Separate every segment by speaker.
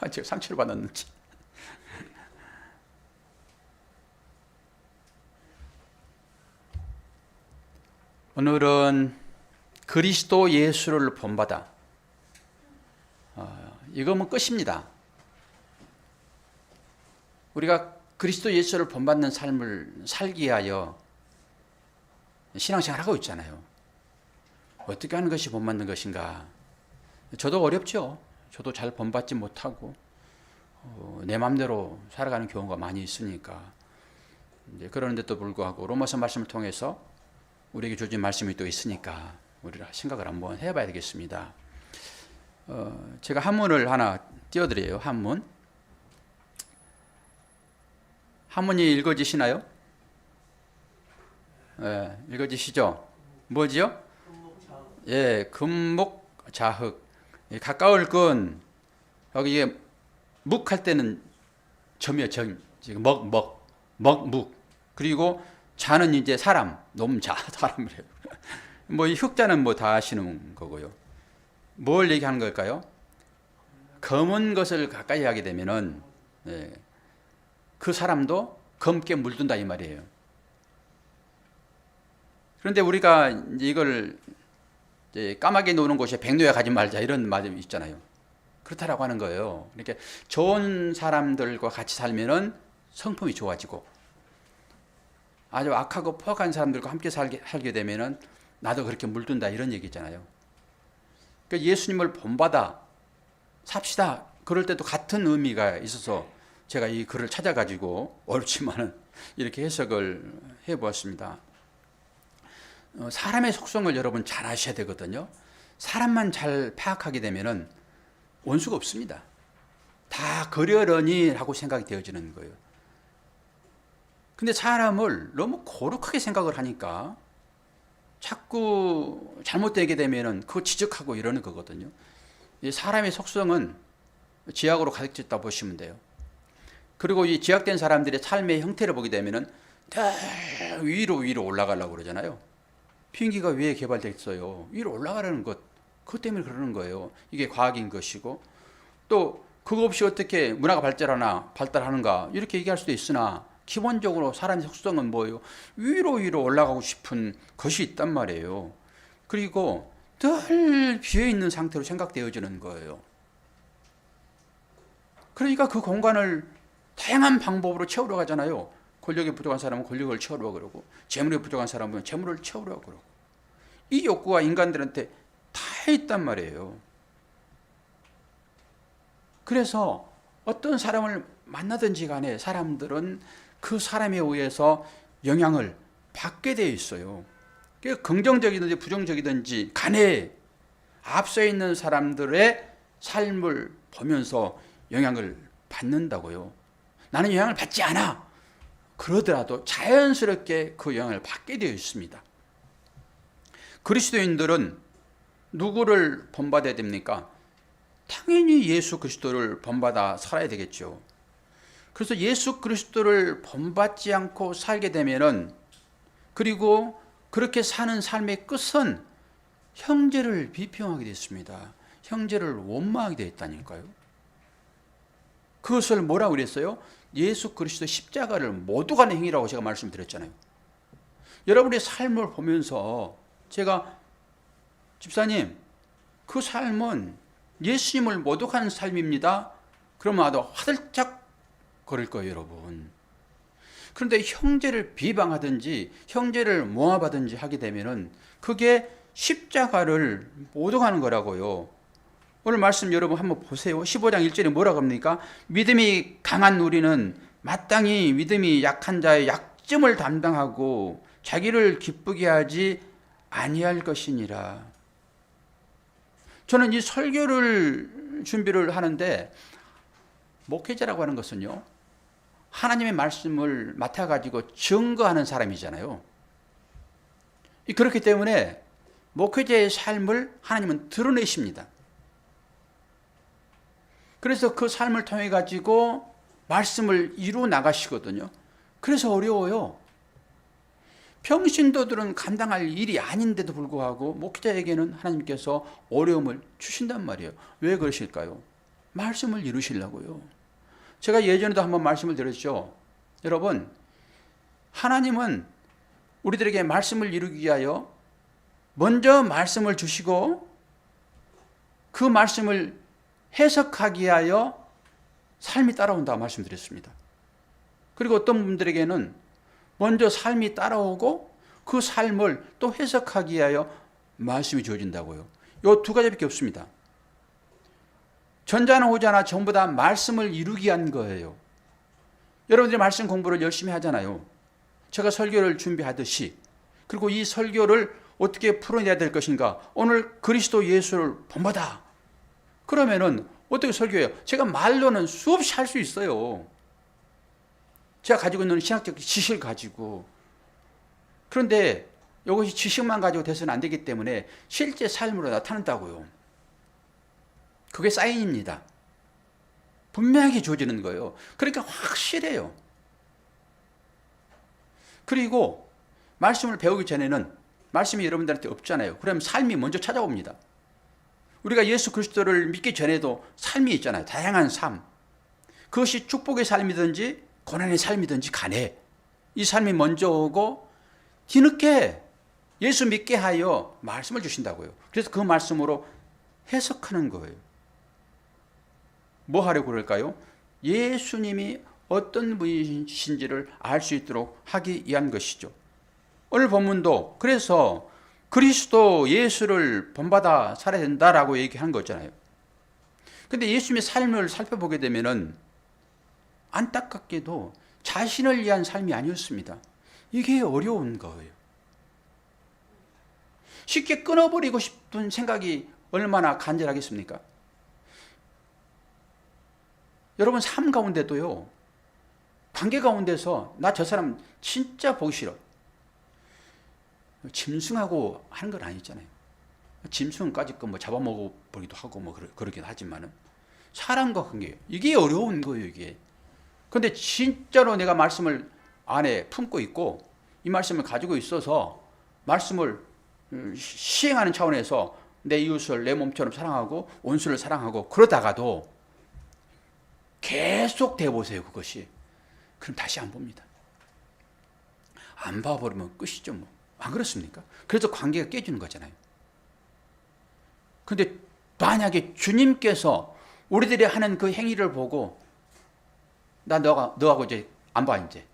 Speaker 1: 제가 상처를 받았는지. 오늘은 그리스도 예수를 본받아. 이거면 끝입니다. 우리가 그리스도 예수를 본받는 삶을 살기 위하여 신앙생활 하고 있잖아요. 어떻게 하는 것이 본받는 것인가? 저도 어렵죠. 저도 잘 본받지 못하고 내 마음대로 살아가는 경우가 많이 있으니까. 그런데도 불구하고 로마서 말씀을 통해서 우리에게 주어진 말씀이 또 있으니까 우리가 생각을 한번 해봐야 되겠습니다. 제가 한문을 하나 띄워드려요. 한문이 읽어지시나요? 읽어지시죠? 뭐지요? 예, 금목자흑. 가까울 근, 여기 이게 묵할 때는 점이요, 점. 지금 묵. 그리고 자는 이제 사람, 놈자, 사람이래요. 이 흑자는 다 아시는 거고요. 뭘 얘기하는 걸까요? 검은 것을 가까이 하게 되면은, 그 사람도 검게 물든다 이 말이에요. 그런데 우리가 이걸 까마귀 노는 곳에 백로야 가지 말자 이런 말이 있잖아요. 그렇다라고 하는 거예요. 이렇게 좋은 사람들과 같이 살면은 성품이 좋아지고 아주 악하고 포악한 사람들과 함께 살게 되면은 나도 그렇게 물든다 이런 얘기 있잖아요. 그러니까 예수님을 본받아 삽시다. 그럴 때도 같은 의미가 있어서 제가 이 글을 찾아가지고 어렵지만은 이렇게 해석을 해보았습니다. 사람의 속성을 여러분 잘 아셔야 되거든요. 사람만 잘 파악하게 되면은 원수가 없습니다. 다 그러려니 하고 생각이 되어지는 거예요. 근데 사람을 너무 거룩하게 생각을 하니까 자꾸 잘못되게 되면은 그거 지적하고 이러는 거거든요. 이 사람의 속성은 지약으로 가득 찼다 보시면 돼요. 그리고 이 지약된 사람들의 삶의 형태를 보게 되면은 위로 올라가려고 그러잖아요. 비행기가 왜 개발됐어요? 위로 올라가려는 것, 그것 때문에 그러는 거예요. 이게 과학인 것이고, 또 그거 없이 어떻게 문화가 발달하는가 이렇게 얘기할 수도 있으나 기본적으로 사람의 속성은 뭐예요? 위로 올라가고 싶은 것이 있단 말이에요. 그리고 늘 비어있는 상태로 생각되어지는 거예요. 그러니까 그 공간을 다양한 방법으로 채우려 하잖아요. 권력이 부족한 사람은 권력을 채우려고 그러고, 재물이 부족한 사람은 재물을 채우려고 그러고. 이 욕구가 인간들한테 다 있단 말이에요. 그래서 어떤 사람을 만나든지 간에 사람들은 그 사람에 의해서 영향을 받게 되어 있어요. 긍정적이든지 부정적이든지 간에 앞서 있는 사람들의 삶을 보면서 영향을 받는다고요. 나는 영향을 받지 않아. 그러더라도 자연스럽게 그 영향을 받게 되어 있습니다. 그리스도인들은 누구를 본받아야 됩니까? 당연히 예수 그리스도를 본받아 살아야 되겠죠. 그래서 예수 그리스도를 본받지 않고 살게 되면은, 그리고 그렇게 사는 삶의 끝은 형제를 비평하게 됐습니다. 형제를 원망하게 되었다니까요. 그것을 뭐라고 그랬어요? 예수 그리스도 십자가를 못 오가는 행위라고 제가 말씀드렸잖아요. 여러분의 삶을 보면서 제가, 집사님, 그 삶은 예수님을 못 오가는 삶입니다. 그러면 아주 화들짝 거릴 거예요, 여러분. 그런데 형제를 비방하든지 형제를 모함하든지 하게 되면은 그게 십자가를 못 오가는 거라고요. 오늘 말씀 여러분 한번 보세요. 15장 1절에 뭐라고 합니까? 믿음이 강한 우리는 마땅히 믿음이 약한 자의 약점을 담당하고 자기를 기쁘게 하지 아니할 것이니라. 저는 이 설교를 준비를 하는데, 목회자라고 하는 것은요, 하나님의 말씀을 맡아가지고 증거하는 사람이잖아요. 그렇기 때문에 목회자의 삶을 하나님은 드러내십니다. 그래서 그 삶을 통해 가지고 말씀을 이루어 나가시거든요. 그래서 어려워요. 평신도들은 감당할 일이 아닌데도 불구하고 목회자에게는 하나님께서 어려움을 주신단 말이에요. 왜 그러실까요? 말씀을 이루시려고요. 제가 예전에도 한번 말씀을 드렸죠. 여러분, 하나님은 우리들에게 말씀을 이루기 위하여 먼저 말씀을 주시고 그 말씀을 해석하기 위하여 삶이 따라온다고 말씀드렸습니다. 그리고 어떤 분들에게는 먼저 삶이 따라오고 그 삶을 또 해석하기 위하여 말씀이 주어진다고요. 이 두 가지밖에 없습니다. 전자나 후자나 전부 다 말씀을 이루기 위한 거예요. 여러분들이 말씀 공부를 열심히 하잖아요. 제가 설교를 준비하듯이. 그리고 이 설교를 어떻게 풀어내야 될 것인가. 오늘 그리스도 예수를 본받아. 그러면은 어떻게 설교해요? 제가 말로는 수없이 할 수 있어요. 제가 가지고 있는 신학적 지식을 가지고. 그런데 이것이 지식만 가지고 돼서는 안 되기 때문에 실제 삶으로 나타난다고요. 그게 사인입니다. 분명하게 주어지는 거예요. 그러니까 확실해요. 그리고 말씀을 배우기 전에는 말씀이 여러분들한테 없잖아요. 그럼 삶이 먼저 찾아옵니다. 우리가 예수 그리스도를 믿기 전에도 삶이 있잖아요. 다양한 삶. 그것이 축복의 삶이든지 고난의 삶이든지 간에 이 삶이 먼저 오고 뒤늦게 예수 믿게 하여 말씀을 주신다고요. 그래서 그 말씀으로 해석하는 거예요. 뭐 하려고 그럴까요? 예수님이 어떤 분이신지를 알 수 있도록 하기 위한 것이죠. 오늘 본문도 그래서 그리스도 예수를 본받아 살아야 된다라고 얘기한 거잖아요. 근데 예수님의 삶을 살펴보게 되면은 안타깝게도 자신을 위한 삶이 아니었습니다. 이게 어려운 거예요. 쉽게 끊어버리고 싶은 생각이 얼마나 간절하겠습니까? 여러분 삶 가운데도요. 관계 가운데서 나 저 사람 진짜 보기 싫어. 짐승하고 하는 건 아니잖아요. 짐승까지 뭐 잡아먹어버리기도 하고 뭐 그러긴 하지만은 사람과 관계 이게 어려운 거예요 이게. 근데 진짜로 내가 말씀을 안에 품고 있고 이 말씀을 가지고 있어서 말씀을 시행하는 차원에서 내 이웃을 내 몸처럼 사랑하고 원수를 사랑하고 그러다가도 계속 돼보세요 그것이. 그럼 다시 안 봅니다. 안 봐버리면 끝이죠 뭐. 안 그렇습니까? 그래서 관계가 깨지는 거잖아요. 근데 만약에 주님께서 우리들이 하는 그 행위를 보고 나 너하고 이제 안 봐 이제.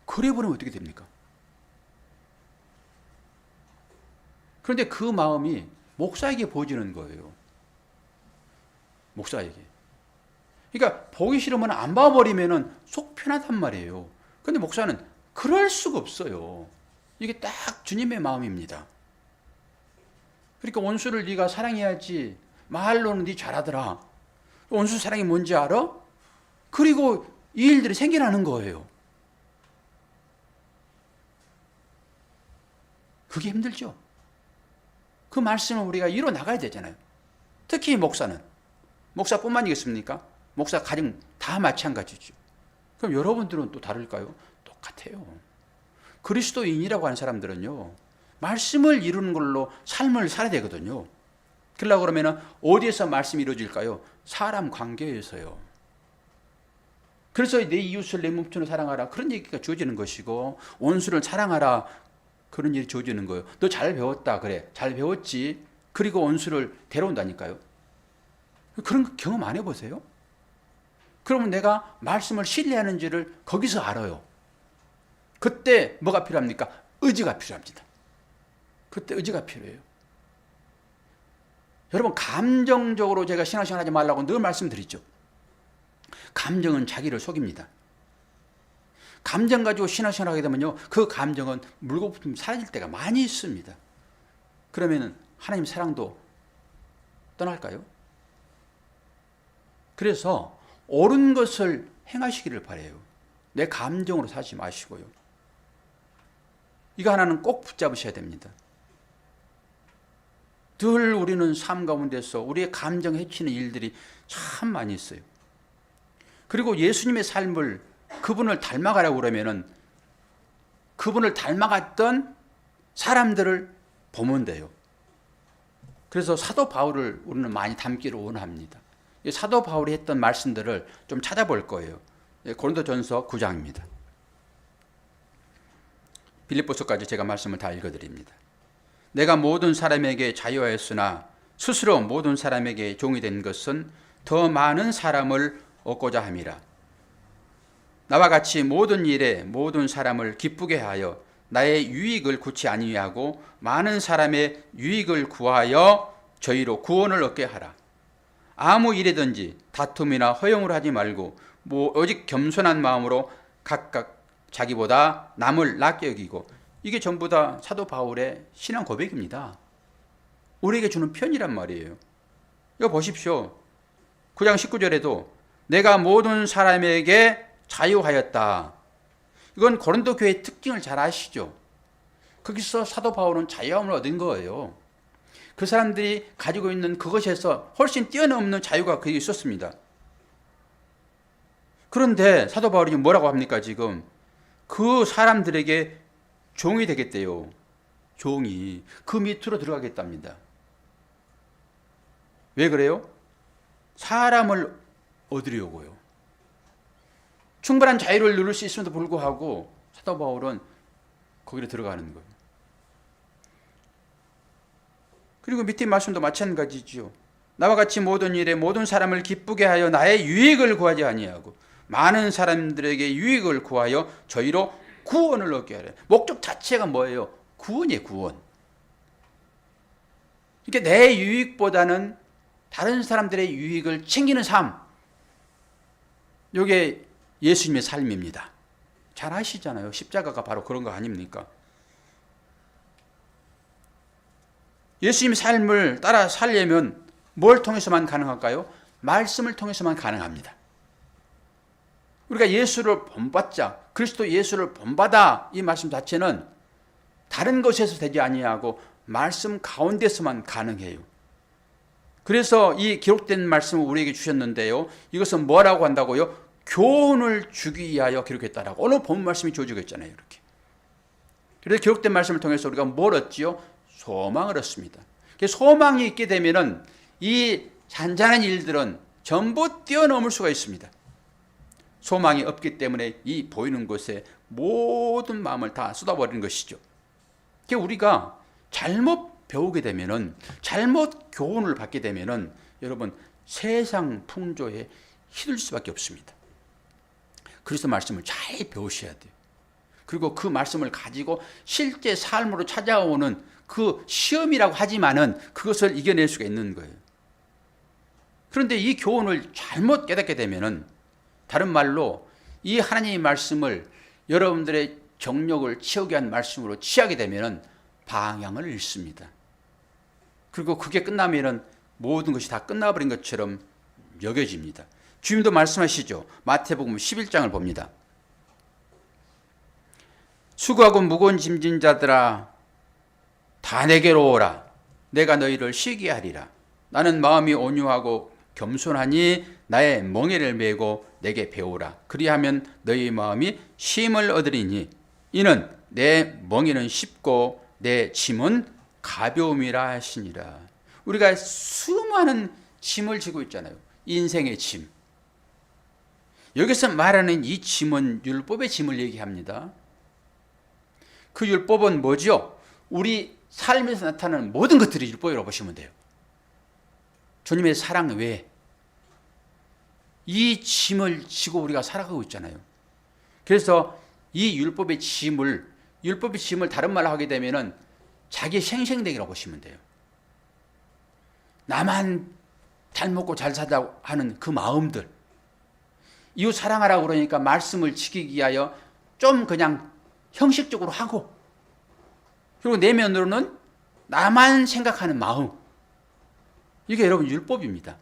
Speaker 1: 그래 버리면 어떻게 됩니까? 그런데 그 마음이 목사에게 보여지는 거예요. 목사에게. 그러니까 보기 싫으면 안 봐버리면 속 편하단 말이에요. 그런데 목사는 그럴 수가 없어요. 이게 딱 주님의 마음입니다. 그러니까 원수를 네가 사랑해야지. 말로는 네 잘하더라. 원수 사랑이 뭔지 알아? 그리고 이 일들이 생겨나는 거예요. 그게 힘들죠. 그 말씀을 우리가 이뤄 나가야 되잖아요. 특히 목사는. 목사뿐만이겠습니까? 목사 가정 다 마찬가지죠. 그럼 여러분들은 또 다를까요? 똑같아요. 그리스도인이라고 하는 사람들은요. 말씀을 이루는 걸로 삶을 살아야 되거든요. 그러려고 그러면 어디에서 말씀이 이루어질까요? 사람 관계에서요. 그래서 내 이웃을 내 몸처럼 사랑하라 그런 얘기가 주어지는 것이고 원수를 사랑하라 그런 일이 주어지는 거예요. 너 잘 배웠다 그래. 잘 배웠지. 그리고 원수를 데려온다니까요. 그런 거 경험 안 해보세요? 그러면 내가 말씀을 신뢰하는지를 거기서 알아요. 그때 뭐가 필요합니까? 의지가 필요합니다. 그때 의지가 필요해요. 여러분 감정적으로 제가 신앙생활 하지 말라고 늘 말씀드리죠. 감정은 자기를 속입니다. 감정 가지고 신앙생활 하게 되면요. 그 감정은 물거품 사라질 때가 많이 있습니다. 그러면 하나님 사랑도 떠날까요? 그래서 옳은 것을 행하시기를 바라요. 내 감정으로 사지 마시고요. 이거 하나는 꼭 붙잡으셔야 됩니다. 늘 우리는 삶 가운데서 우리의 감정 해치는 일들이 참 많이 있어요. 그리고 예수님의 삶을 그분을 닮아가려고 그러면은 그분을 닮아갔던 사람들을 보면 돼요. 그래서 사도 바울을 우리는 많이 담기를 원합니다. 사도 바울이 했던 말씀들을 좀 찾아볼 거예요. 고린도전서 9장입니다. 빌립보서까지 제가 말씀을 다 읽어드립니다. 내가 모든 사람에게 자유하였으나 스스로 모든 사람에게 종이 된 것은 더 많은 사람을 얻고자 함이라. 나와 같이 모든 일에 모든 사람을 기쁘게 하여 나의 유익을 구치 아니하고 많은 사람의 유익을 구하여 저희로 구원을 얻게 하라. 아무 일이든지 다툼이나 허용을 하지 말고 오직 겸손한 마음으로 각각 자기보다 남을 낮게 여기고, 이게 전부 다 사도 바울의 신앙 고백입니다. 우리에게 주는 편이란 말이에요. 이거 보십시오. 9장 19절에도 내가 모든 사람에게 자유하였다. 이건 고린도 교회의 특징을 잘 아시죠? 거기서 사도 바울은 자유함을 얻은 거예요. 그 사람들이 가지고 있는 그것에서 훨씬 뛰어넘는 자유가 그게 있었습니다. 그런데 사도 바울이 뭐라고 합니까? 지금 그 사람들에게 종이 되겠대요. 종이 그 밑으로 들어가겠답니다. 왜 그래요? 사람을 얻으려고요. 충분한 자유를 누릴 수 있음에도 불구하고 사도 바울은 거기로 들어가는 거예요. 그리고 밑에 말씀도 마찬가지죠. 나와 같이 모든 일에 모든 사람을 기쁘게 하여 나의 유익을 구하지 아니하고 많은 사람들에게 유익을 구하여 저희로 구원을 얻게 하래. 목적 자체가 뭐예요? 구원이에요, 구원. 그러니까 내 유익보다는 다른 사람들의 유익을 챙기는 삶. 이게 예수님의 삶입니다. 잘 아시잖아요. 십자가가 바로 그런 거 아닙니까? 예수님의 삶을 따라 살려면 뭘 통해서만 가능할까요? 말씀을 통해서만 가능합니다. 우리가 예수를 본받자, 그리스도 예수를 본받아, 이 말씀 자체는 다른 것에서 되지 아니하고 말씀 가운데서만 가능해요. 그래서 이 기록된 말씀을 우리에게 주셨는데요, 이것은 뭐라고 한다고요? 교훈을 주기 위하여 기록했다라고. 오늘 본 말씀이 주어지고 있잖아요, 이렇게. 그래서 기록된 말씀을 통해서 우리가 뭘 얻지요? 소망을 얻습니다. 소망이 있게 되면은 이 잔잔한 일들은 전부 뛰어넘을 수가 있습니다. 소망이 없기 때문에 이 보이는 곳에 모든 마음을 다 쏟아버리는 것이죠. 우리가 잘못 배우게 되면은, 잘못 교훈을 받게 되면은 여러분 세상 풍조에 휘둘릴 수밖에 없습니다. 그래서 말씀을 잘 배우셔야 돼요. 그리고 그 말씀을 가지고 실제 삶으로 찾아오는 그 시험이라고 하지만은 그것을 이겨낼 수가 있는 거예요. 그런데 이 교훈을 잘못 깨닫게 되면은, 다른 말로 이 하나님의 말씀을 여러분들의 정욕을 채우게 한 말씀으로 취하게 되면은 방향을 잃습니다. 그리고 그게 끝나면은 모든 것이 다 끝나버린 것처럼 여겨집니다. 주님도 말씀하시죠. 마태복음 11장을 봅니다. 수고하고 무거운 짐진 자들아 다 내게로 오라. 내가 너희를 쉬게 하리라. 나는 마음이 온유하고 겸손하니 나의 멍에를 메고 내게 배우라. 그리하면 너희 마음이 쉼을 얻으리니 이는 내 멍에는 쉽고 내 짐은 가벼움이라 하시니라. 우리가 수많은 짐을 지고 있잖아요. 인생의 짐. 여기서 말하는 이 짐은 율법의 짐을 얘기합니다. 그 율법은 뭐죠? 우리 삶에서 나타나는 모든 것들이 율법이라고 보시면 돼요. 주님의 사랑 외에 이 짐을 지고 우리가 살아가고 있잖아요. 그래서 이 율법의 짐을 다른 말로 하게 되면은 자기 생생되기라고 보시면 돼요. 나만 잘 먹고 잘 살자고 하는 그 마음들, 이웃 사랑하라고 그러니까 말씀을 지키기 위하여 좀 그냥 형식적으로 하고, 그리고 내면으로는 나만 생각하는 마음, 이게 여러분 율법입니다.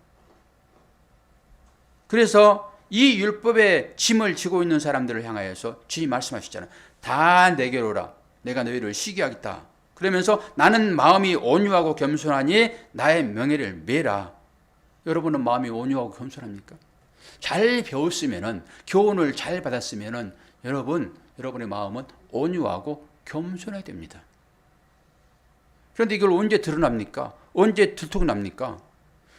Speaker 1: 그래서 이 율법의 짐을 지고 있는 사람들을 향하여서 주님 말씀하시잖아요. 다 내게로 오라. 내가 너희를 쉬게 하겠다. 그러면서 나는 마음이 온유하고 겸손하니 나의 명예를 메라. 여러분은 마음이 온유하고 겸손합니까? 잘 배웠으면은, 교훈을 잘 받았으면은 여러분의 마음은 온유하고 겸손해야 됩니다. 그런데 이걸 언제 드러납니까? 언제 들통납니까?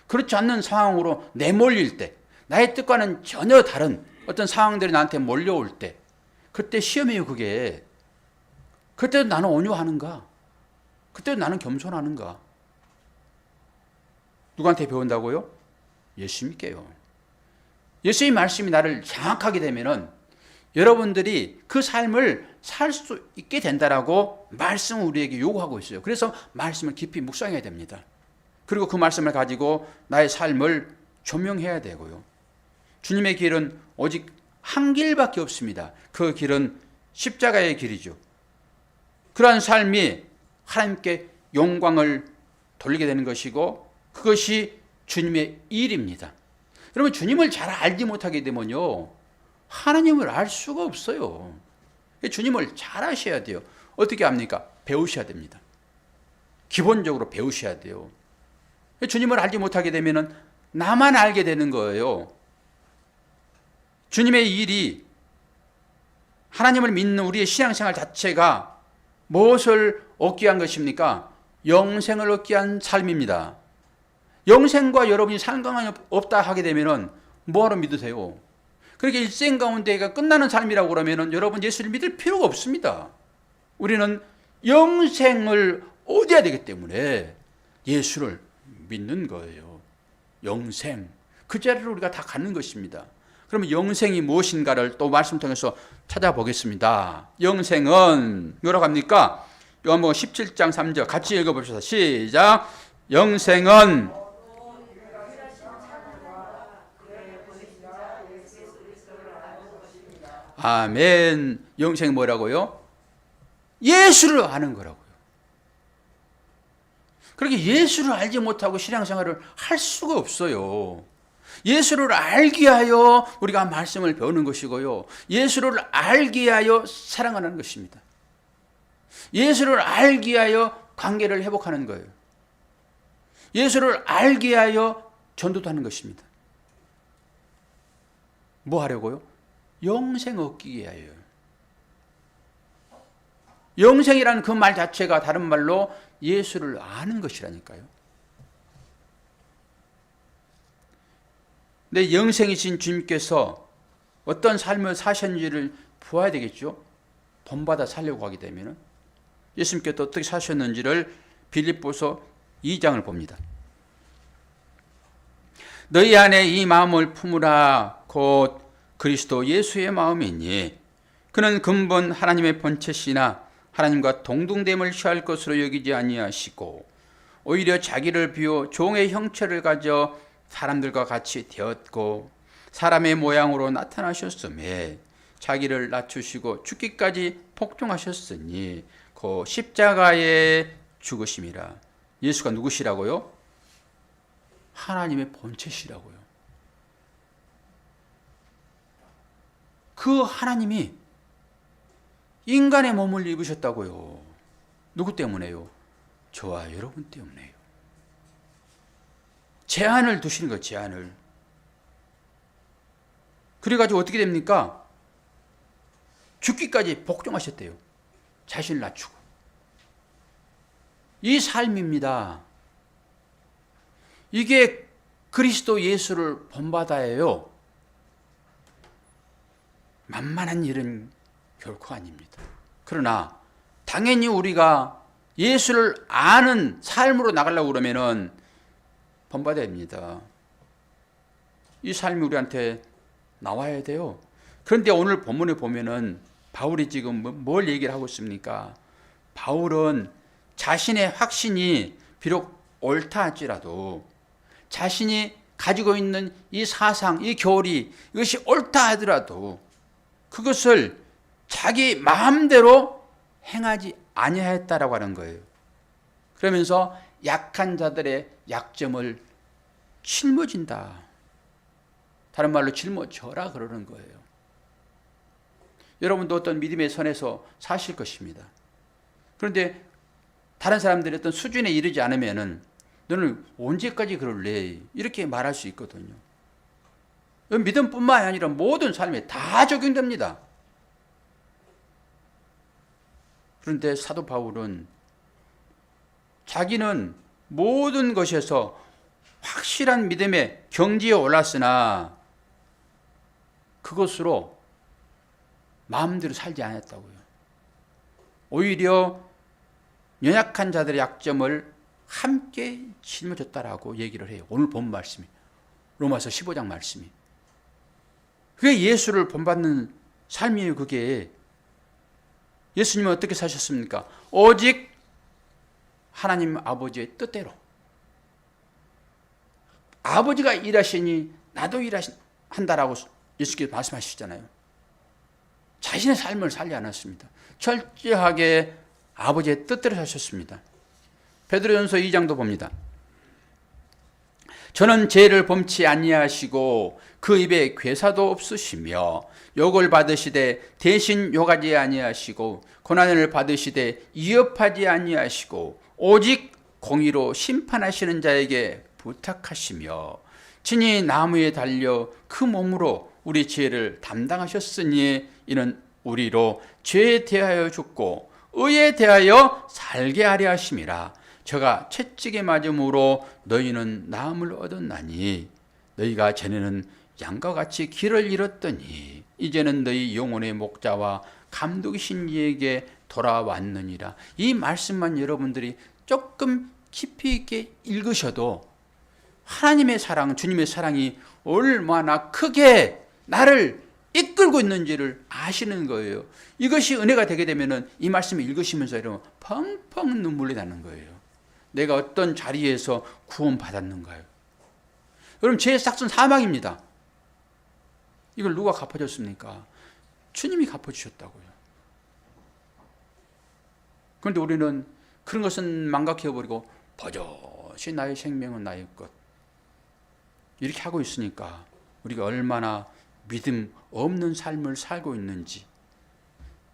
Speaker 1: 그렇지 않는 상황으로 내몰릴 때, 나의 뜻과는 전혀 다른 어떤 상황들이 나한테 몰려올 때, 그때 시험이에요, 그게. 그때도 나는 온유하는가? 그때도 나는 겸손하는가? 누구한테 배운다고요? 예수님께요. 예수의 말씀이 나를 장악하게 되면은 여러분들이 그 삶을 살 수 있게 된다라고 말씀을 우리에게 요구하고 있어요. 그래서 말씀을 깊이 묵상해야 됩니다. 그리고 그 말씀을 가지고 나의 삶을 조명해야 되고요. 주님의 길은 오직 한 길밖에 없습니다. 그 길은 십자가의 길이죠. 그러한 삶이 하나님께 영광을 돌리게 되는 것이고 그것이 주님의 일입니다. 여러분, 주님을 잘 알지 못하게 되면요, 하나님을 알 수가 없어요. 주님을 잘 아셔야 돼요. 어떻게 합니까? 배우셔야 됩니다. 기본적으로 배우셔야 돼요. 주님을 알지 못하게 되면 나만 알게 되는 거예요. 주님의 일이, 하나님을 믿는 우리의 신앙생활 자체가 무엇을 얻기 위한 것입니까? 영생을 얻기 위한 삶입니다. 영생과 여러분이 상관이 없다 하게 되면 뭐하러 믿으세요? 그렇게 일생 가운데가 끝나는 삶이라고 그러면 여러분 예수를 믿을 필요가 없습니다. 우리는 영생을 얻어야 되기 때문에 예수를 믿는 거예요. 영생. 그 자리를 우리가 다 갖는 것입니다. 그러면 영생이 무엇인가를 또 말씀 통해서 찾아보겠습니다. 영생은 뭐라고 합니까? 요한복음 17장 3절 같이 읽어봅시다. 시작. 영생은 아멘. 영생이 뭐라고요? 예수를 아는 거라고요. 그렇게 예수를 알지 못하고 신앙생활을 할 수가 없어요. 예수를 알기 위하여 우리가 말씀을 배우는 것이고요. 예수를 알기 위하여 사랑하는 것입니다. 예수를 알기 위하여 관계를 회복하는 거예요. 예수를 알기 위하여 전도도 하는 것입니다. 뭐 하려고요? 영생 얻기 위하여. 영생이라는 그 말 자체가 다른 말로 예수를 아는 것이라니까요. 내 영생이신 주님께서 어떤 삶을 사셨는지를 보아야 되겠죠. 본받아 살려고 하게 되면 예수님께서 어떻게 사셨는지를 빌립보서 2장을 봅니다. 너희 안에 이 마음을 품으라 곧 그리스도 예수의 마음이니 그는 근본 하나님의 본체시나 하나님과 동등됨을 취할 것으로 여기지 아니하시고 오히려 자기를 비워 종의 형체를 가져 사람들과 같이 되었고 사람의 모양으로 나타나셨음에 자기를 낮추시고 죽기까지 복종하셨으니 그 십자가에 죽으심이라. 예수가 누구시라고요? 하나님의 본체시라고요. 그 하나님이 인간의 몸을 입으셨다고요. 누구 때문에요? 저와 여러분 때문에요. 제한을 두시는 거예요. 제한을. 그래가지고 어떻게 됩니까? 죽기까지 복종하셨대요. 자신을 낮추고. 이 삶입니다. 이게 그리스도 예수를 본받아예요. 만만한 일은 결코 아닙니다. 그러나 당연히 우리가 예수를 아는 삶으로 나가려고 그러면은 본받아야 됩니다. 이 삶이 우리한테 나와야 돼요. 그런데 오늘 본문에 보면은 바울이 지금 뭘 얘기를 하고 있습니까? 바울은 자신의 확신이 비록 옳다 할지라도 자신이 가지고 있는 이 사상, 이 교리, 이것이 옳다 하더라도 그것을 자기 마음대로 행하지 아니하였다라고 하는 거예요. 그러면서 약한 자들의 약점을 짊어진다. 다른 말로 짊어져라 그러는 거예요. 여러분도 어떤 믿음의 선에서 사실 것입니다. 그런데 다른 사람들이 어떤 수준에 이르지 않으면은 너는 언제까지 그럴래? 이렇게 말할 수 있거든요. 믿음뿐만 아니라 모든 삶에 다 적용됩니다. 그런데 사도 바울은 자기는 모든 것에서 확실한 믿음의 경지에 올랐으나 그것으로 마음대로 살지 않았다고요. 오히려 연약한 자들의 약점을 함께 짊어졌다라고 얘기를 해요. 오늘 본 말씀이 로마서 15장 말씀이. 그게 예수를 본받는 삶이에요. 그게 예수님은 어떻게 사셨습니까? 오직 하나님 아버지의 뜻대로. 아버지가 일하시니 나도 일한다라고 예수께서 말씀하시잖아요. 자신의 삶을 살지 않았습니다. 철저하게 아버지의 뜻대로 사셨습니다. 베드로전서 2장도 봅니다. 저는 죄를 범치 아니하시고 그 입에 괴사도 없으시며 욕을 받으시되 대신 욕하지 아니하시고 고난을 받으시되 위협하지 아니하시고 오직 공의로 심판하시는 자에게 부탁하시며 친히 나무에 달려 그 몸으로 우리 죄를 담당하셨으니 이는 우리로 죄에 대하여 죽고 의에 대하여 살게 하려 하심이라. 저가 채찍에 맞음으로 너희는 나음을 얻었나니 너희가 전에는 양과 같이 길을 잃었더니 이제는 너희 영혼의 목자와 감독이신 이에게 돌아왔느니라. 이 말씀만 여러분들이 조금 깊이 있게 읽으셔도 하나님의 사랑, 주님의 사랑이 얼마나 크게 나를 이끌고 있는지를 아시는 거예요. 이것이 은혜가 되게 되면 이 말씀을 읽으시면서 여러분 펑펑 눈물이 나는 거예요. 내가 어떤 자리에서 구원받았는가요? 여러분 죄의 삭은 사망입니다. 이걸 누가 갚아줬습니까? 주님이 갚아주셨다고요. 그런데 우리는 그런 것은 망각해버리고 버젓이 나의 생명은 나의 것 이렇게 하고 있으니까 우리가 얼마나 믿음 없는 삶을 살고 있는지.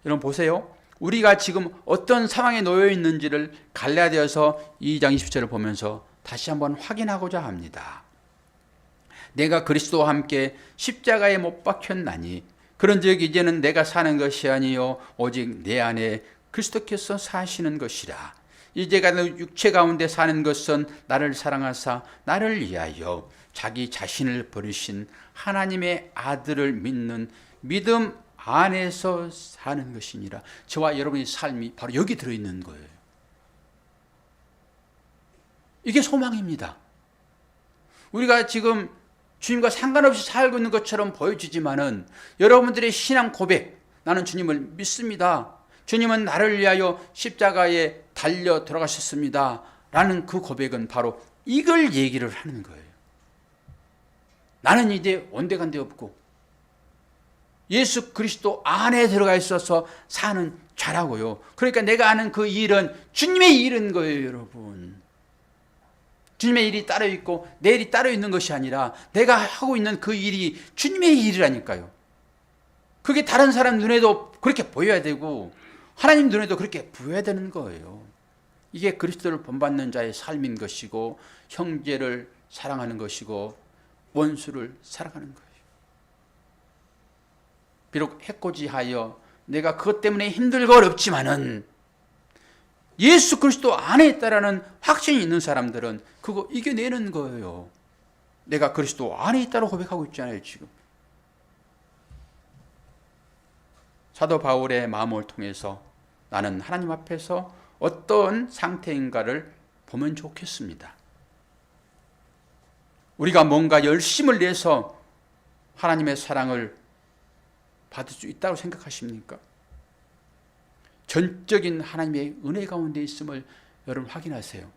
Speaker 1: 여러분 보세요. 우리가 지금 어떤 상황에 놓여 있는지를 갈라디아서 2장 20절을 보면서 다시 한번 확인하고자 합니다. 내가 그리스도와 함께 십자가에 못 박혔나니 그런즉 이제는 내가 사는 것이 아니요 오직 내 안에 그리스도께서 사시는 것이라. 이제가 육체 가운데 사는 것은 나를 사랑하사 나를 위하여 자기 자신을 버리신 하나님의 아들을 믿는 믿음 안에서 사는 것이니라. 저와 여러분의 삶이 바로 여기 들어있는 거예요. 이게 소망입니다. 우리가 지금 주님과 상관없이 살고 있는 것처럼 보여지지만은 여러분들의 신앙 고백, 나는 주님을 믿습니다. 주님은 나를 위하여 십자가에 달려 들어가셨습니다. 라는 그 고백은 바로 이걸 얘기를 하는 거예요. 나는 이제 온데간데 없고 예수 그리스도 안에 들어가 있어서 사는 자라고요. 그러니까 내가 하는 그 일은 주님의 일인 거예요, 여러분. 주님의 일이 따로 있고 내 일이 따로 있는 것이 아니라 내가 하고 있는 그 일이 주님의 일이라니까요. 그게 다른 사람 눈에도 그렇게 보여야 되고 하나님 눈에도 그렇게 보여야 되는 거예요. 이게 그리스도를 본받는 자의 삶인 것이고 형제를 사랑하는 것이고 원수를 사랑하는 거예요. 비록 해코지하여 내가 그것 때문에 힘들고 어렵지만은 예수 그리스도 안에 있다라는 확신이 있는 사람들은 그거 이겨내는 거예요. 내가 그리스도 안에 있다고 고백하고 있잖아요, 지금. 사도 바울의 마음을 통해서 나는 하나님 앞에서 어떤 상태인가를 보면 좋겠습니다. 우리가 뭔가 열심을 내서 하나님의 사랑을 받을 수 있다고 생각하십니까? 전적인 하나님의 은혜 가운데 있음을 여러분 확인하세요.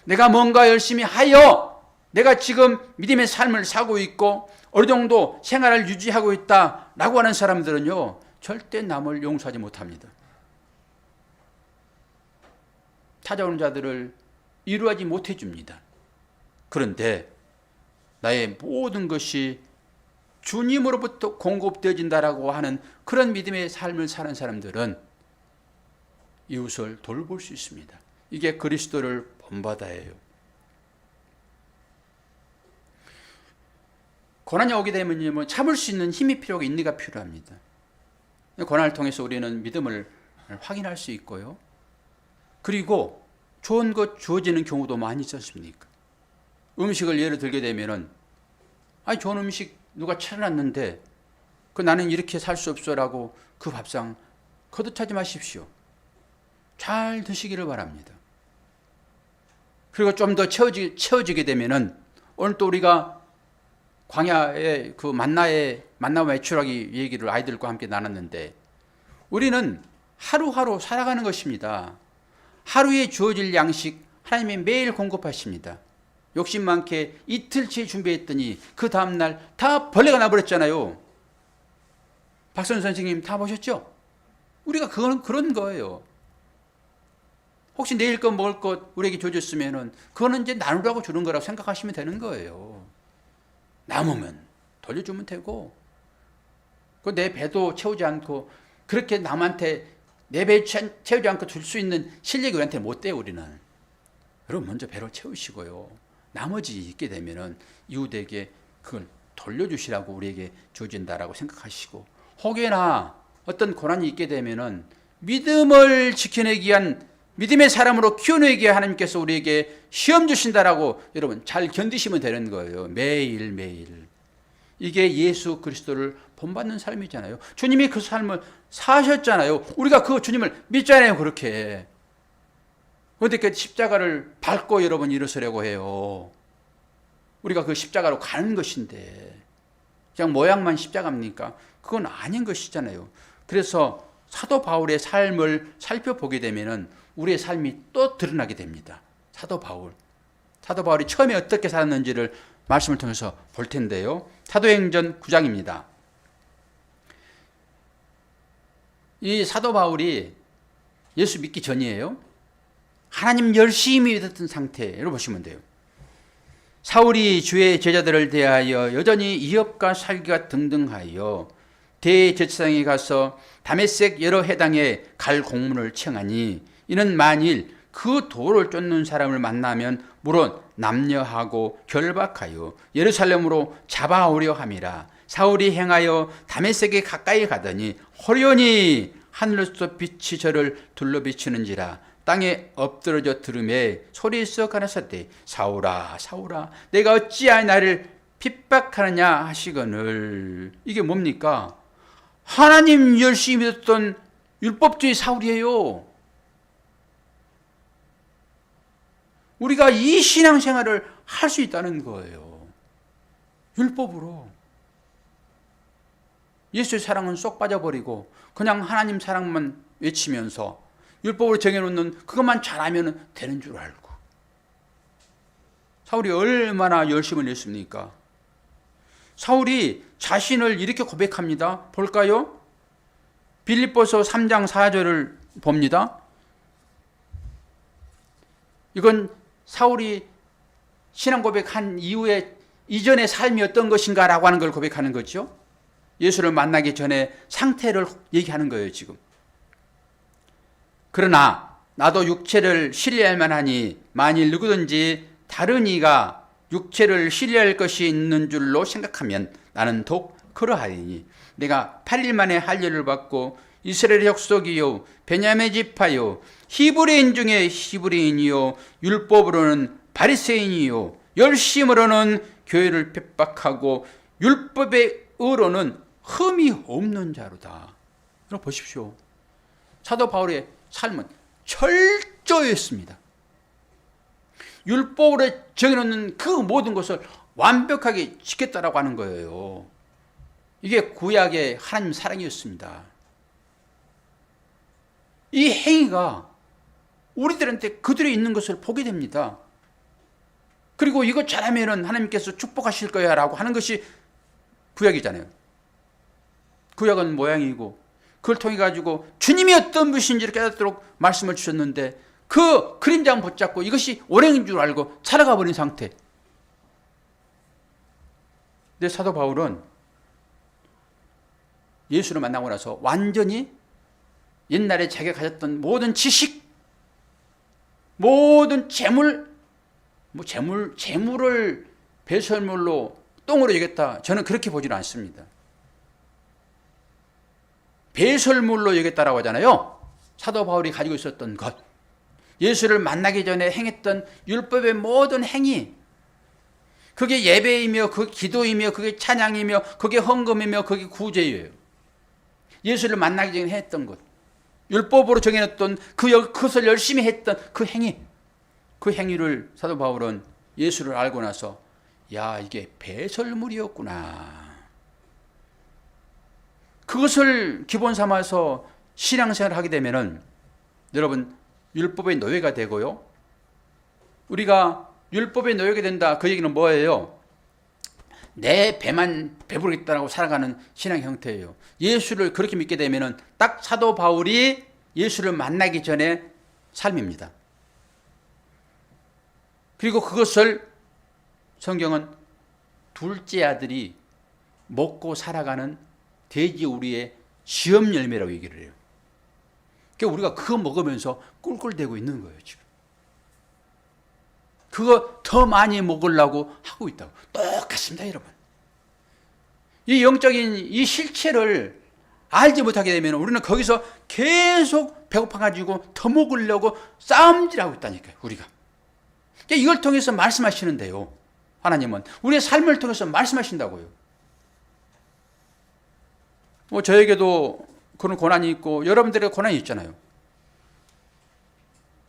Speaker 1: 내가 뭔가 열심히 하여 내가 지금 믿음의 삶을 사고 있고 어느 정도 생활을 유지하고 있다라고 하는 사람들은요, 절대 남을 용서하지 못합니다. 찾아오는 자들을 이루하지 못해 줍니다. 그런데 나의 모든 것이 주님으로부터 공급되어진다라고 하는 그런 믿음의 삶을 사는 사람들은 이웃을 돌볼 수 있습니다. 이게 그리스도를 본받아예요. 고난이 오게 되면 참을 수 있는 힘이 필요하고 인내가 필요합니다. 고난을 통해서 우리는 믿음을 확인할 수 있고요. 그리고 좋은 것 주어지는 경우도 많이 있지 않습니까? 음식을 예를 들게 되면은, 아니, 좋은 음식 누가 차려놨는데, 나는 이렇게 살 수 없어라고 그 밥상 거듭하지 마십시오. 잘 드시기를 바랍니다. 그리고 좀 더 채워지게 되면은, 오늘 또 우리가 광야의 그 만나 외출하기 얘기를 아이들과 함께 나눴는데, 우리는 하루하루 살아가는 것입니다. 하루에 주어질 양식 하나님이 매일 공급하십니다. 욕심 많게 이틀치 준비했더니 그 다음날 다 벌레가 나버렸잖아요. 박선 선생님 다 보셨죠? 우리가 그런 거예요. 혹시 내일 것 먹을 것 우리에게 줘줬으면은 그거는 이제 나누라고 주는 거라고 생각하시면 되는 거예요. 남으면 돌려주면 되고, 내 배도 채우지 않고 그렇게 남한테 내 배 채우지 않고 줄 수 있는 실력이 우리한테 못 돼요. 우리는. 여러분 먼저 배를 채우시고요. 나머지 있게 되면은 이웃에게 그걸 돌려주시라고 우리에게 주어진다라고 생각하시고, 혹여나 어떤 고난이 있게 되면은 믿음을 지켜내기 위한 믿음의 사람으로 키워내기 위해 하나님께서 우리에게 시험 주신다라고 여러분 잘 견디시면 되는 거예요. 매일매일. 이게 예수 그리스도를 본받는 삶이잖아요. 주님이 그 삶을 사셨잖아요. 우리가 그 주님을 믿잖아요. 그렇게. 그런데 그 십자가를 밟고 여러분 일어서려고 해요. 우리가 그 십자가로 가는 것인데 그냥 모양만 십자가입니까? 그건 아닌 것이잖아요. 그래서 사도 바울의 삶을 살펴보게 되면은 우리의 삶이 또 드러나게 됩니다. 사도 바울이 처음에 어떻게 살았는지를 말씀을 통해서 볼 텐데요. 사도행전 9장입니다. 이 사도 바울이 예수 믿기 전이에요. 하나님 열심히 믿었던 상태로 보시면 돼요. 사울이 주의 제자들을 대하여 여전히 이업과 살기가 등등하여 대제사장에 가서 다메섹 여러 해당에 갈 공문을 청하니, 이는 만일 그 도를 쫓는 사람을 만나면 물론 남녀하고 결박하여 예루살렘으로 잡아오려 함이라. 사울이 행하여 다메섹에 가까이 가더니 호련히 하늘로서 빛이 저를 둘러비치는지라. 땅에 엎드러져 들음에 소리 썩 가라사대 사울아 사울아 내가 어찌하여 나를 핍박하느냐 하시거늘. 이게 뭡니까? 하나님 열심히 믿었던 율법주의 사울이에요. 우리가 이 신앙생활을 할 수 있다는 거예요. 율법으로. 예수의 사랑은 쏙 빠져버리고 그냥 하나님 사랑만 외치면서 율법으로 정해놓는 그것만 잘하면 되는 줄 알고. 사울이 얼마나 열심을 냈습니까? 사울이 자신을 이렇게 고백합니다. 볼까요? 빌립보서 3장 4절을 봅니다. 이건 사울이 신앙 고백한 이후에 이전의 삶이 어떤 것인가 라고 하는 걸 고백하는 거죠. 예수를 만나기 전에 상태를 얘기하는 거예요. 지금. 그러나 나도 육체를 신뢰할 만하니 만일 누구든지 다른 이가 육체를 신뢰할 것이 있는 줄로 생각하면 나는 더욱 그러하리니, 내가 8일 만에 할례를 받고 이스라엘 족속이요 베냐민 지파요 히브리인 중에 히브리인이요 율법으로는 바리새인이요 열심으로는 교회를 핍박하고 율법의 의로는 흠이 없는 자로다. 여러분 보십시오. 사도 바울의 삶은 철저했습니다. 율법으로 정해놓는 그 모든 것을 완벽하게 지켰다라고 하는 거예요. 이게 구약의 하나님 사랑이었습니다. 이 행위가 우리들한테 그대로 있는 것을 보게 됩니다. 그리고 이거 잘하면은 하나님께서 축복하실 거야 라고 하는 것이 구약이잖아요. 구약은 모양이고 그걸 통해 가지고 주님이 어떤 분이신지를 깨닫도록 말씀을 주셨는데 그 그림자만 붙잡고 이것이 오행인 줄 알고 살아가 버린 상태. 근데 사도 바울은 예수를 만나고 나서 완전히 옛날에 자기가 가졌던 모든 지식, 모든 재물을 배설물로 똥으로 여겼다. 저는 그렇게 보지는 않습니다. 배설물로 여겼다라고 하잖아요. 사도 바울이 가지고 있었던 것, 예수를 만나기 전에 행했던 율법의 모든 행위, 그게 예배이며 그게 기도이며 그게 찬양이며 그게 헌금이며 그게 구제예요. 예수를 만나기 전에 했던 것, 율법으로 정해놨던 그것을 열심히 했던 그 행위, 그 행위를 사도 바울은 예수를 알고 나서 야, 이게 배설물이었구나. 그것을 기본 삼아서 신앙생활을 하게 되면은 여러분 율법의 노예가 되고요. 우리가 율법의 노예가 된다. 그 얘기는 뭐예요? 내 배만 배부르겠다라고 살아가는 신앙 형태예요. 예수를 그렇게 믿게 되면은 딱 사도 바울이 예수를 만나기 전에 삶입니다. 그리고 그것을 성경은 둘째 아들이 먹고 살아가는 돼지우리의 시험 열매라고 얘기를 해요. 그러니까 우리가 그거 먹으면서 꿀꿀대고 있는 거예요, 지금. 그거 더 많이 먹으려고 하고 있다고. 똑같습니다, 여러분. 이 영적인 이 실체를 알지 못하게 되면 우리는 거기서 계속 배고파가지고 더 먹으려고 싸움질하고 있다니까요, 우리가. 그러니까 이걸 통해서 말씀하시는데요. 하나님은 우리의 삶을 통해서 말씀하신다고요. 뭐 저에게도 그런 고난이 있고 여러분들의 고난이 있잖아요.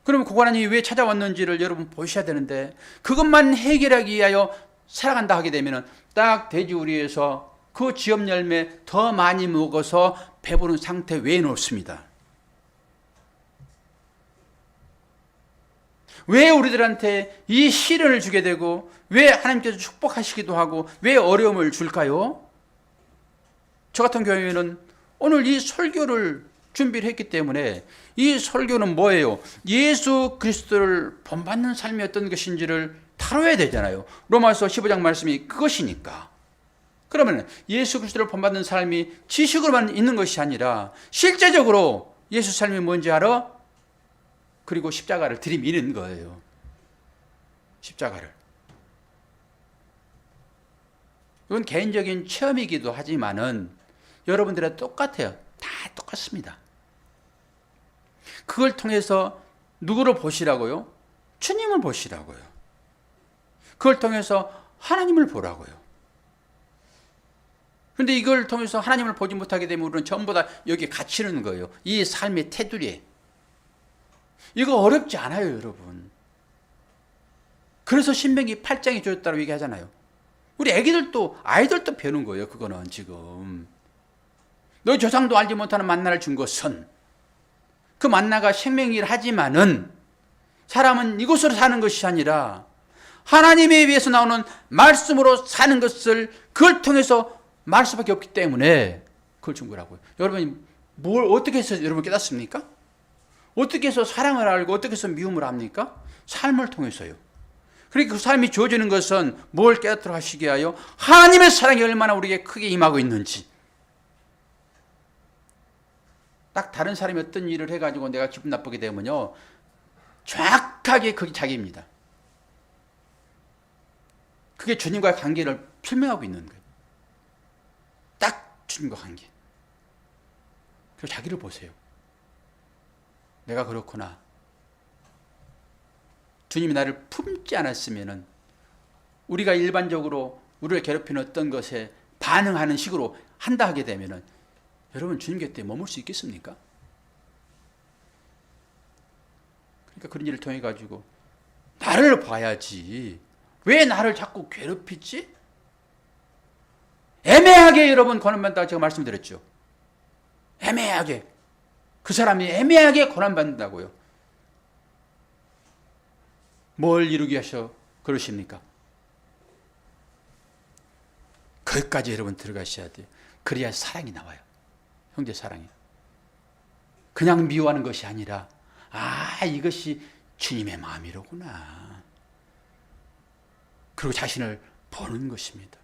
Speaker 1: 그러면 그 고난이 왜 찾아왔는지를 여러분 보셔야 되는데 그것만 해결하기 위하여 살아간다 하게 되면 딱 돼지우리에서 그 지업 열매 더 많이 먹어서 배부른 상태 외에는 없습니다. 왜 우리들한테 이 시련을 주게 되고 왜 하나님께서 축복하시기도 하고 왜 어려움을 줄까요? 저 같은 경우에는 오늘 이 설교를 준비를 했기 때문에 이 설교는 뭐예요? 예수 그리스도를 본받는 삶이 어떤 것인지를 다뤄야 되잖아요. 로마서 15장 말씀이 그것이니까. 그러면 예수 그리스도를 본받는 삶이 지식으로만 있는 것이 아니라 실제적으로 예수 삶이 뭔지 알아? 그리고 십자가를 들이미는 거예요. 십자가를. 이건 개인적인 체험이기도 하지만은 여러분들과 똑같아요. 다 똑같습니다. 그걸 통해서 누구를 보시라고요? 주님을 보시라고요. 그걸 통해서 하나님을 보라고요. 그런데 이걸 통해서 하나님을 보지 못하게 되면 우리는 전부 다 여기에 갇히는 거예요. 이 삶의 테두리에. 이거 어렵지 않아요, 여러분. 그래서 신명기 8장이 주었다고 얘기하잖아요. 우리 아이들도 배우는 거예요, 그거는 지금. 너희 조상도 알지 못하는 만나를 준 것은 그 만나가 생명이라 하지만은 사람은 이것으로 사는 것이 아니라 하나님에 위해서 나오는 말씀으로 사는 것을 그걸 통해서 말 수밖에 없기 때문에 그걸 준 거라고요. 여러분이 뭘 어떻게 해서 여러분 깨닫습니까? 어떻게 해서 사랑을 알고 어떻게 해서 미움을 합니까? 삶을 통해서요. 그러니까 그 삶이 주어지는 것은 뭘 깨닫도록 하시게 하여 하나님의 사랑이 얼마나 우리에게 크게 임하고 있는지. 딱 다른 사람이 어떤 일을 해가지고 내가 기분 나쁘게 되면요, 정확하게 그게 자기입니다. 그게 주님과의 관계를 설명하고 있는 거예요. 딱 주님과 관계. 그래서 자기를 보세요. 내가 그렇구나. 주님이 나를 품지 않았으면은 우리가 일반적으로 우리를 괴롭히는 어떤 것에 반응하는 식으로 한다 하게 되면은 여러분 주님 곁에 머물 수 있겠습니까? 그러니까 그런 일을 통해 가지고 나를 봐야지. 왜 나를 자꾸 괴롭히지? 애매하게 여러분 고난받는다고 제가 말씀드렸죠. 애매하게. 그 사람이 애매하게 고난받는다고요. 뭘 이루기 위해서 그러십니까? 거기까지 여러분 들어가셔야 돼요. 그래야 사랑이 나와요. 형제 사랑이. 그냥 미워하는 것이 아니라 이것이 주님의 마음이로구나. 그리고 자신을 보는 것입니다.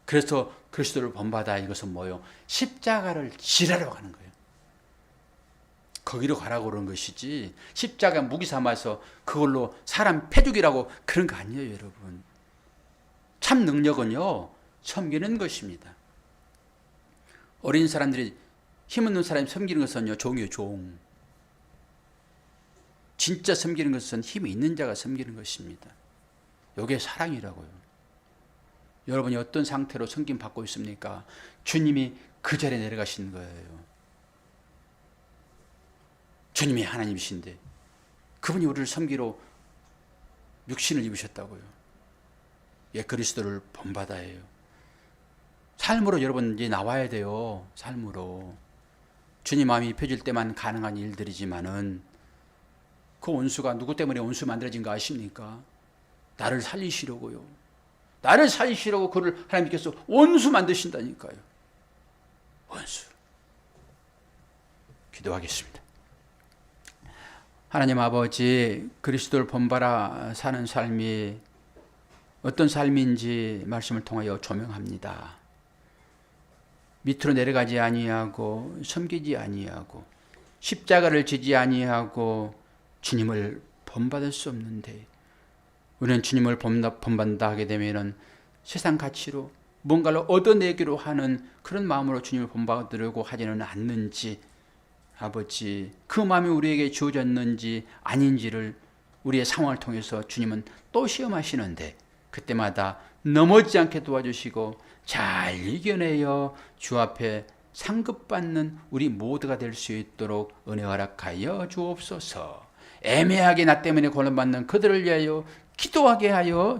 Speaker 1: 그래서 그리스도를 본받아 이것은 뭐요? 십자가를 지라러 가는 거예요. 거기로 가라고 그런 것이지 십자가 무기 삼아서 그걸로 사람 패죽이라고 그런 거 아니에요, 여러분. 참 능력은요, 섬기는 것입니다. 어린 사람들이 힘없는 사람이 섬기는 것은요, 종이에요, 종. 진짜 섬기는 것은 힘이 있는 자가 섬기는 것입니다. 이게 사랑이라고요. 여러분이 어떤 상태로 섬김 받고 있습니까? 주님이 그 자리에 내려가신 거예요. 주님이 하나님이신데 그분이 우리를 섬기러 육신을 입으셨다고요. 예, 그리스도를 본받아야 해요. 삶으로 여러분 이제 나와야 돼요. 삶으로. 주님 마음이 입혀질 때만 가능한 일들이지만은 그 원수가 누구 때문에 원수 만들어진 거 아십니까? 나를 살리시려고요. 나를 살리시려고 그를 하나님께서 원수 만드신다니까요. 원수. 기도하겠습니다. 하나님 아버지, 그리스도를 본받아 사는 삶이 어떤 삶인지 말씀을 통하여 조명합니다. 밑으로 내려가지 아니하고 섬기지 아니하고 십자가를 지지 아니하고 주님을 본받을 수 없는데 우리는 주님을 본받는다 하게 되면은 세상 가치로 뭔가를 얻어내기로 하는 그런 마음으로 주님을 본받으려고 하지는 않는지, 아버지 그 마음이 우리에게 주어졌는지 아닌지를 우리의 상황을 통해서 주님은 또 시험하시는데 그때마다 넘어지지 않게 도와주시고 잘 이겨내어 주 앞에 상급받는 우리 모두가 될 수 있도록 은혜 허락하여 주옵소서. 애매하게 나 때문에 고난받는 그들을 위하여 기도하게 하여